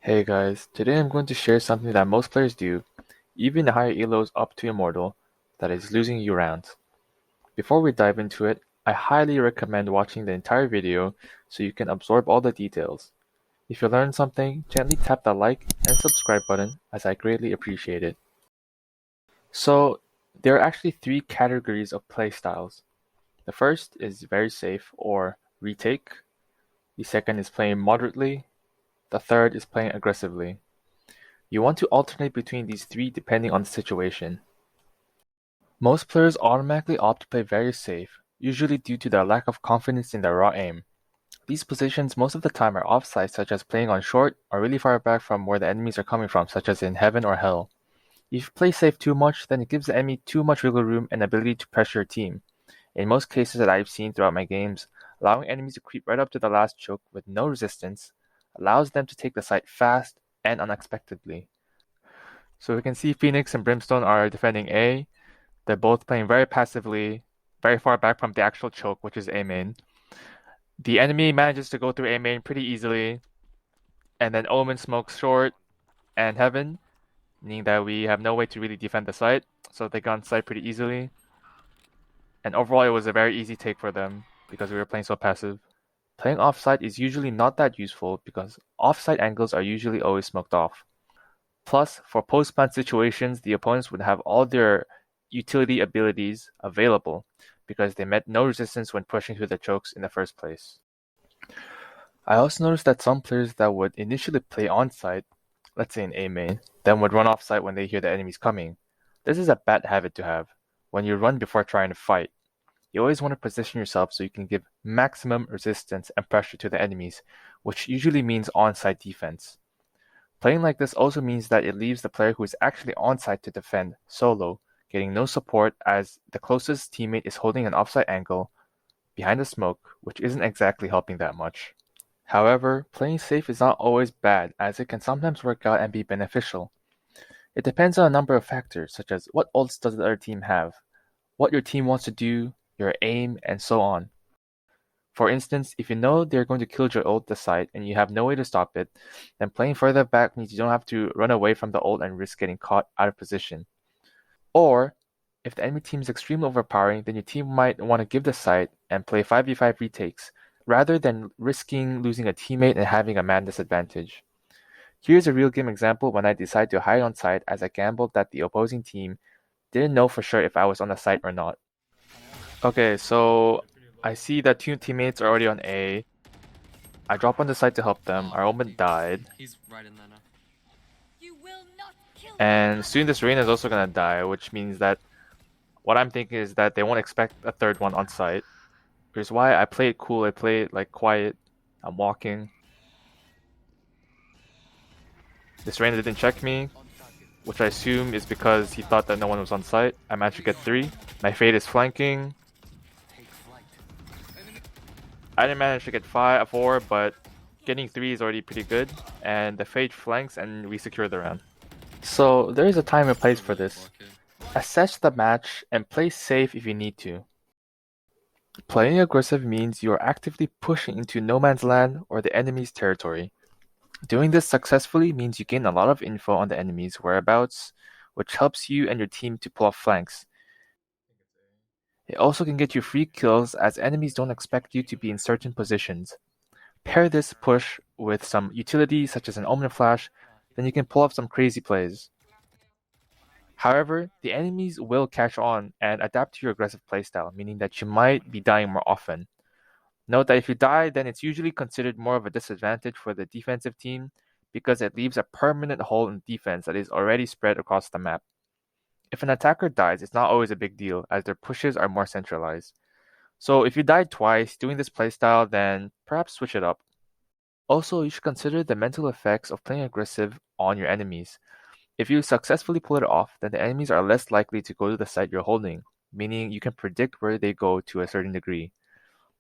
Hey guys, today I'm going to share something that most players do, even the higher elos up to Immortal, that is losing you rounds. Before we dive into it, I highly recommend watching the entire video so you can absorb all the details. If you learned something, gently tap the like and subscribe button as I greatly appreciate it. So, there are actually three categories of playstyles. The first is very safe or retake, the second is playing moderately, the third is playing aggressively. You want to alternate between these three depending on the situation. Most players automatically opt to play very safe, usually due to their lack of confidence in their raw aim. These positions most of the time are offside, such as playing on short or really far back from where the enemies are coming from, such as in heaven or hell. If you play safe too much, then it gives the enemy too much wiggle room and ability to pressure your team. In most cases that I've seen throughout my games, allowing enemies to creep right up to the last choke with no resistance allows them to take the site fast and unexpectedly. So we can see Phoenix and Brimstone are defending A. They're both playing very passively, very far back from the actual choke, which is A main. The enemy manages to go through A main pretty easily, and then Omen smokes short and Heaven, meaning that we have no way to really defend the site, so they got on site pretty easily. And overall, it was a very easy take for them because we were playing so passive. Playing offside is usually not that useful because offside angles are usually always smoked off. Plus, for post-plant situations, the opponents would have all their utility abilities available because they met no resistance when pushing through the chokes in the first place. I also noticed that some players that would initially play on-site, let's say in A main, then would run off-site when they hear the enemies coming. This is a bad habit to have. When you run before trying to fight, you always want to position yourself so you can give maximum resistance and pressure to the enemies, which usually means on-site defense. Playing like this also means that it leaves the player who is actually on-site to defend solo, getting no support as the closest teammate is holding an offside angle behind the smoke, which isn't exactly helping that much. However, playing safe is not always bad as it can sometimes work out and be beneficial. It depends on a number of factors such as what ults does the other team have, what your team wants to do, your aim, and so on. For instance, if you know they're going to kill your ult the site and you have no way to stop it, then playing further back means you don't have to run away from the ult and risk getting caught out of position. Or, if the enemy team is extremely overpowering, then your team might want to give the site and play 5v5 retakes, rather than risking losing a teammate and having a man disadvantage. Here's a real game example when I decided to hide on site as I gambled that the opposing team didn't know for sure if I was on the site or not. Okay, so I see that two teammates are already on A. I drop on the side to help them. Our Omen died. He's right in there now. And soon this Reina is also gonna die, which means that what I'm thinking is that they won't expect a third one on site. Which is why I play it cool, I play it like quiet. I'm walking. This Reina didn't check me, which I assume is because he thought that no one was on site. I managed to get 3. My Fade is flanking. I didn't manage to get 4, but getting 3 is already pretty good. And the Fade flanks and we secure the round. So there is a time and place for this. Assess the match and play safe if you need to. Playing aggressive means you are actively pushing into no man's land or the enemy's territory. Doing this successfully means you gain a lot of info on the enemy's whereabouts, which helps you and your team to pull off flanks. It also can get you free kills as enemies don't expect you to be in certain positions. Pair this push with some utility such as an Omen Flash, then you can pull off some crazy plays. However, the enemies will catch on and adapt to your aggressive playstyle, meaning that you might be dying more often. Note that if you die, then it's usually considered more of a disadvantage for the defensive team because it leaves a permanent hole in defense that is already spread across the map. If an attacker dies, it's not always a big deal as their pushes are more centralized. So if you died twice doing this playstyle, then perhaps switch it up. Also, you should consider the mental effects of playing aggressive on your enemies. If you successfully pull it off, then the enemies are less likely to go to the site you're holding, meaning you can predict where they go to a certain degree.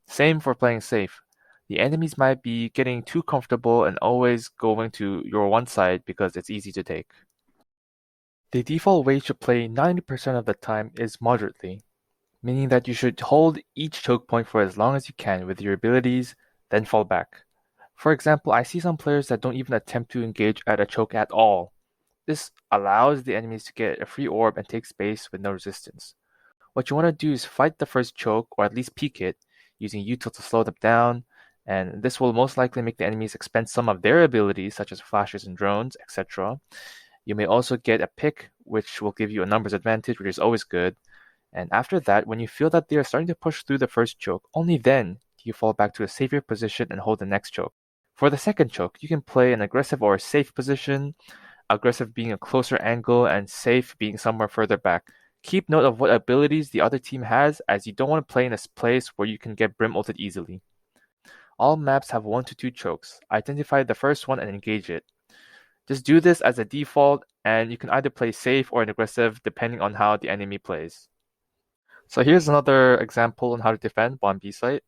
Same for playing safe. The enemies might be getting too comfortable and always going to your one side because it's easy to take. The default way to play 90% of the time is moderately, meaning that you should hold each choke point for as long as you can with your abilities, then fall back. For example, I see some players that don't even attempt to engage at a choke at all. This allows the enemies to get a free orb and take space with no resistance. What you want to do is fight the first choke, or at least peek it, using util to slow them down, and this will most likely make the enemies expend some of their abilities, such as flashes and drones, etc. You may also get a pick, which will give you a numbers advantage, which is always good. And after that, when you feel that they are starting to push through the first choke, only then do you fall back to a safer position and hold the next choke. For the second choke, you can play an aggressive or a safe position, aggressive being a closer angle and safe being somewhere further back. Keep note of what abilities the other team has, as you don't want to play in a place where you can get Brim ulted easily. All maps have 1 to 2 chokes. Identify the first one and engage it. Just do this as a default, and you can either play safe or an aggressive depending on how the enemy plays. So here's another example on how to defend on B site.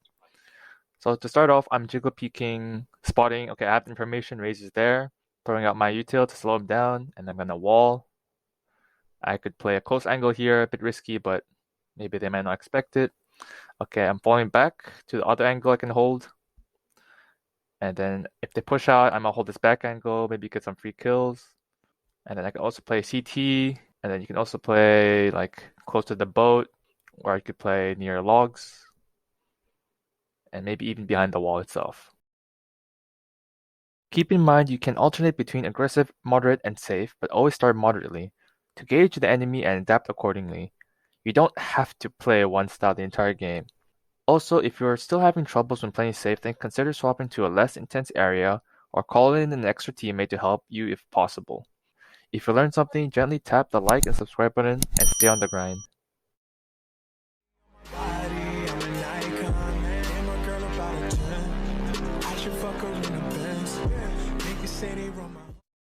So to start off, I'm jiggle peeking, spotting, okay, I have information, Raze is there, throwing out my util to slow him down, and I'm gonna wall. I could play a close angle here, a bit risky, but maybe they might not expect it. Okay, I'm falling back to the other angle I can hold. And then if they push out, I'm gonna hold this back angle, maybe get some free kills. And then I can also play CT, and then you can also play like close to the boat, or you could play near logs, and maybe even behind the wall itself. Keep in mind you can alternate between aggressive, moderate, and safe, but always start moderately, to gauge the enemy and adapt accordingly. You don't have to play one style the entire game. Also, if you're still having troubles when playing safe, then consider swapping to a less intense area, or call in an extra teammate to help you if possible. If you learned something, gently tap the like and subscribe button and stay on the grind.